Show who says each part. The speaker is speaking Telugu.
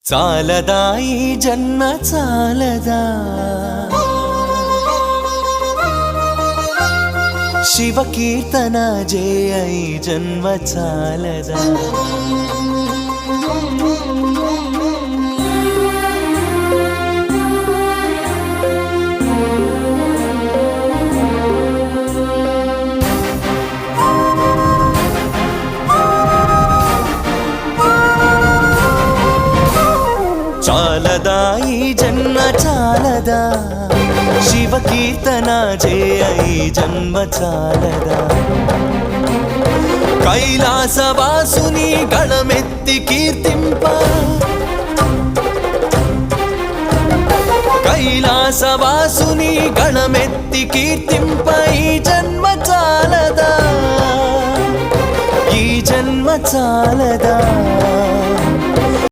Speaker 1: చాలదా ఈ జన్మ చాలదా శివ కీర్తన జయ ఈ జన్మ చాలదా చాలదా ఈ జన్మ చాలదా శివ కీర్తన జయ ఈ జన్మ చాలదా కైలాసవాసుని గళమెత్తి కీర్తింప కైలాసవాసుని గళమెత్తి కీర్తింప ఈ జన్మ చాలదా ఈ జన్మ చాలదా